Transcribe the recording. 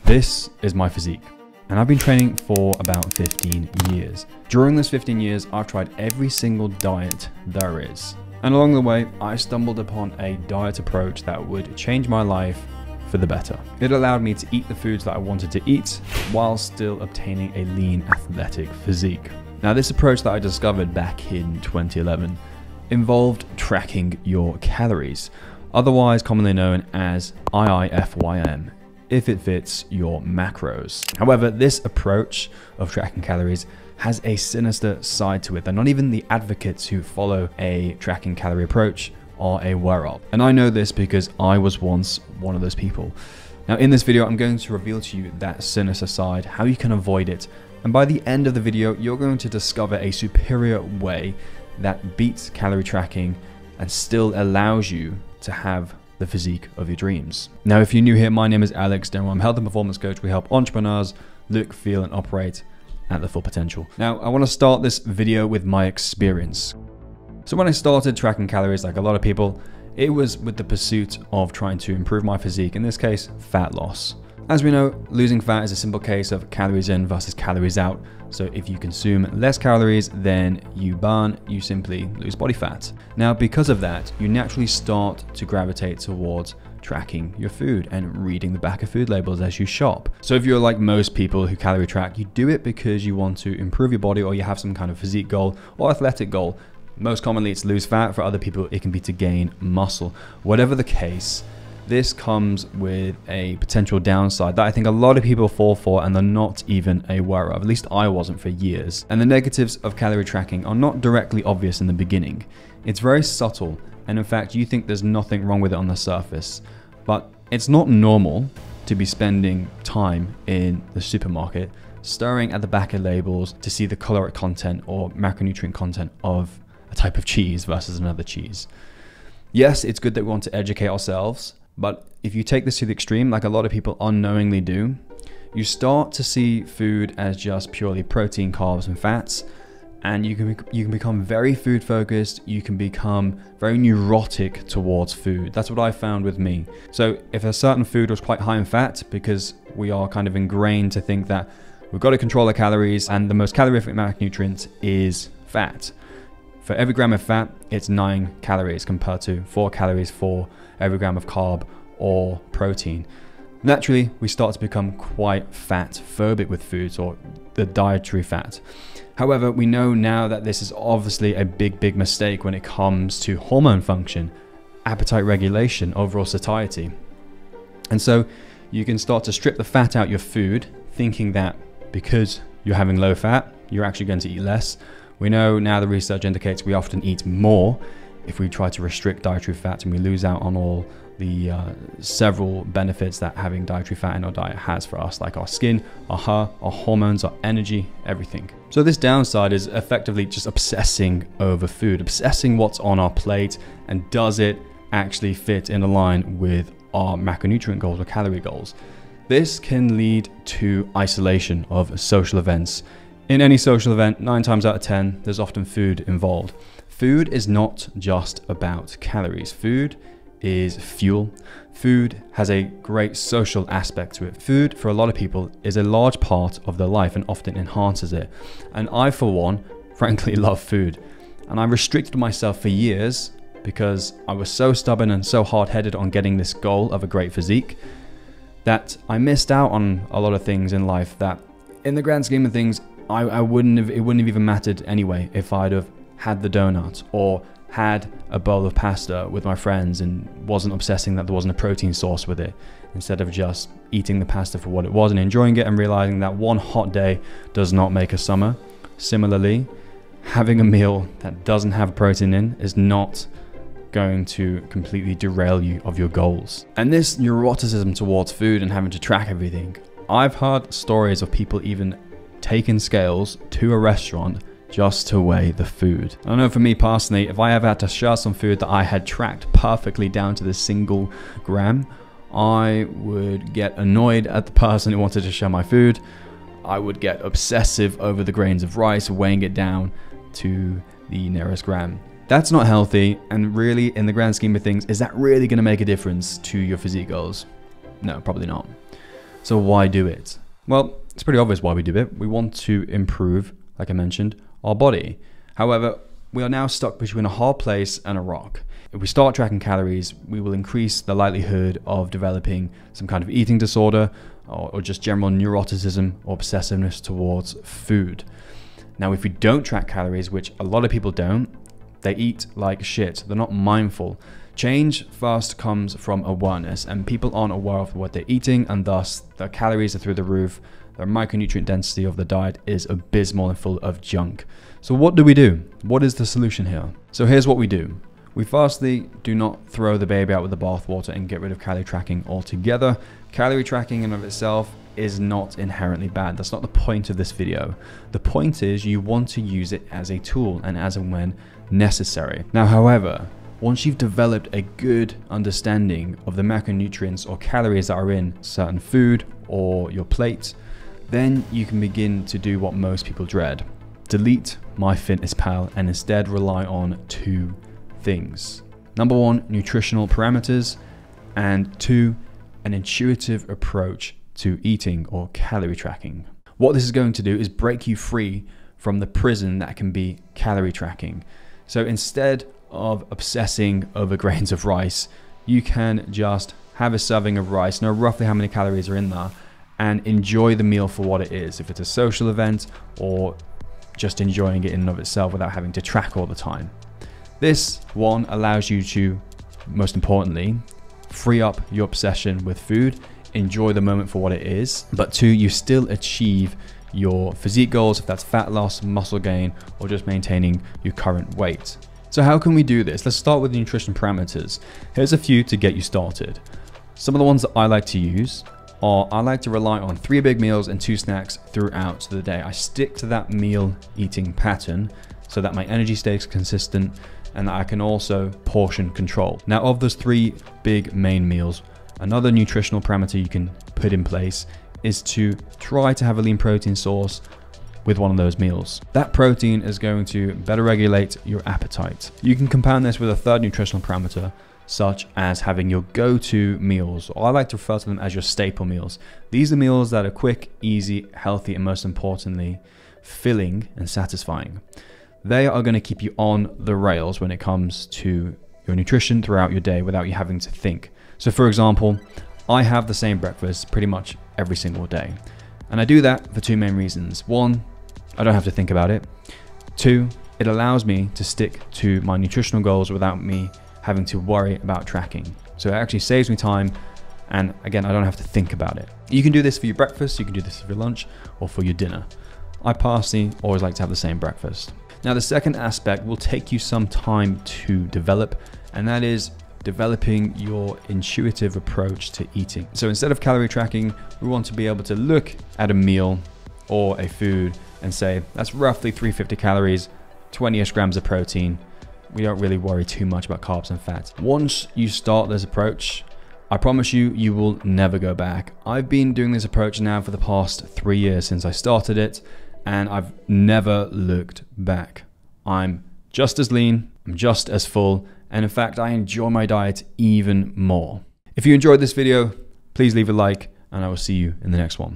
This is my physique, and I've been training for about 15 years. During those 15 years, I've tried every single diet there is. And along the way, I stumbled upon a diet approach that would change my life for the better. It allowed me to eat the foods that I wanted to eat while still obtaining a lean, athletic physique. Now, this approach that I discovered back in 2011 involved tracking your calories, otherwise commonly known as IIFYM, if it fits your macros. However, this approach of tracking calories has a sinister side to it that not even the advocates who follow a tracking calorie approach are aware of. And I know this because I was once one of those people. Now, in this video, I'm going to reveal to you that sinister side, how you can avoid it. And by the end of the video, you're going to discover a superior way that beats calorie tracking and still allows you to have the physique of your dreams. Now, if you're new here, my name is Alex Denver. I'm a health and performance coach. We help entrepreneurs look, feel, and operate at their full potential. Now, I want to start this video with my experience. So when I started tracking calories, like a lot of people, it was with the pursuit of trying to improve my physique, in this case, fat loss. As we know, losing fat is a simple case of calories in versus calories out. So if you consume less calories than you burn, you simply lose body fat. Now, because of that, you naturally start to gravitate towards tracking your food and reading the back of food labels as you shop. So if you're like most people who calorie track, you do it because you want to improve your body or you have some kind of physique goal or athletic goal. Most commonly it's lose fat. For other people, it can be to gain muscle. Whatever the case, this comes with a potential downside that I think a lot of people fall for and they're not even aware of. At least I wasn't for years. And the negatives of calorie tracking are not directly obvious in the beginning. It's very subtle. And in fact, you think there's nothing wrong with it on the surface. But it's not normal to be spending time in the supermarket staring at the back of labels to see the caloric content or macronutrient content of a type of cheese versus another cheese. Yes, it's good that we want to educate ourselves, but if you take this to the extreme, like a lot of people unknowingly do, you start to see food as just purely protein, carbs, and fats, and you can become very food focused. You can become very neurotic towards food. That's what I found with me. So if a certain food was quite high in fat, because we are kind of ingrained to think that we've got to control our calories, and the most calorific macronutrient is fat. For every gram of fat, it's 9 calories compared to 4 calories for every gram of carb or protein. Naturally, we start to become quite fat phobic with foods or the dietary fat. However, we know now that this is obviously a big mistake when it comes to hormone function, appetite regulation, overall satiety. And so you can start to strip the fat out your food, thinking that because you're having low fat, you're actually going to eat less. We know now the research indicates we often eat more if we try to restrict dietary fat, and we lose out on all the several benefits that having dietary fat in our diet has for us, like our skin, our hair, our hormones, our energy, everything. So this downside is effectively just obsessing over food, obsessing what's on our plate, and does it actually fit in line with our macronutrient goals or calorie goals. This can lead to isolation of social events. In any social event, 9 times out of 10, there's often food involved. Food is not just about calories. Food is fuel. Food has a great social aspect to it. Food, for a lot of people, is a large part of their life and often enhances it. And I, for one, frankly love food. And I restricted myself for years because I was so stubborn and so hard-headed on getting this goal of a great physique that I missed out on a lot of things in life that, in the grand scheme of things, it wouldn't have even mattered anyway if I'd have had the donut or had a bowl of pasta with my friends and wasn't obsessing that there wasn't a protein source with it, instead of just eating the pasta for what it was and enjoying it and realizing that one hot day does not make a summer. Similarly, having a meal that doesn't have protein in is not going to completely derail you of your goals. And this neuroticism towards food and having to track everything, I've heard stories of people even taking scales to a restaurant just to weigh the food. I know for me personally, if I ever had to share some food that I had tracked perfectly down to the single gram, I would get annoyed at the person who wanted to share my food. I would get obsessive over the grains of rice, weighing it down to the nearest gram. That's not healthy, and really, in the grand scheme of things, is that really going to make a difference to your physique goals? No, probably not. So why do it? Well, it's pretty obvious why we do it. We want to improve, like I mentioned, our body. However, we are now stuck between a hard place and a rock. If we start tracking calories, we will increase the likelihood of developing some kind of eating disorder or just general neuroticism or obsessiveness towards food. Now, if we don't track calories, which a lot of people don't, they eat like shit. They're not mindful. Change first comes from awareness, and people aren't aware of what they're eating, and thus their calories are through the roof. Their micronutrient density of the diet is abysmal and full of junk. So what do we do? What is the solution here? So here's what we do. We firstly do not throw the baby out with the bathwater and get rid of calorie tracking altogether. Calorie tracking in and of itself is not inherently bad. That's not the point of this video. The point is you want to use it as a tool and as and when necessary. Now, however, once you've developed a good understanding of the macronutrients or calories that are in certain food or your plate, then you can begin to do what most people dread. Delete MyFitnessPal and instead rely on two things. Number one, nutritional parameters, and two, an intuitive approach to eating or calorie tracking. What this is going to do is break you free from the prison that can be calorie tracking. So instead of obsessing over grains of rice, you can just have a serving of rice, know roughly how many calories are in there, and enjoy the meal for what it is. If it's a social event or just enjoying it in and of itself without having to track all the time. This one allows you to, most importantly, free up your obsession with food, enjoy the moment for what it is, but two, you still achieve your physique goals, if that's fat loss, muscle gain, or just maintaining your current weight. So how can we do this? Let's start with the nutrition parameters. Here's a few to get you started. Some of the ones that I like to use are, I like to rely on 3 big meals and 2 snacks throughout the day. I stick to that meal eating pattern so that my energy stays consistent and that I can also portion control. Now, of those 3 big main meals, another nutritional parameter you can put in place is to try to have a lean protein source with one of those meals. That protein is going to better regulate your appetite. You can compound this with a third nutritional parameter, such as having your go-to meals, or I like to refer to them as your staple meals. These are meals that are quick, easy, healthy, and most importantly, filling and satisfying. They are going to keep you on the rails when it comes to your nutrition throughout your day without you having to think. So for example, I have the same breakfast pretty much every single day. And I do that for 2 main reasons. 1, I don't have to think about it. 2, it allows me to stick to my nutritional goals without me having to worry about tracking. So it actually saves me time, and again, I don't have to think about it. You can do this for your breakfast, you can do this for your lunch, or for your dinner. I personally always like to have the same breakfast. Now, the second aspect will take you some time to develop, and that is developing your intuitive approach to eating. So instead of calorie tracking, we want to be able to look at a meal or a food and say, that's roughly 350 calories, 20-ish grams of protein. We don't really worry too much about carbs and fats. Once you start this approach, I promise you, you will never go back. I've been doing this approach now for the past 3 years since I started it, and I've never looked back. I'm just as lean, I'm just as full, and in fact, I enjoy my diet even more. If you enjoyed this video, please leave a like, and I will see you in the next one.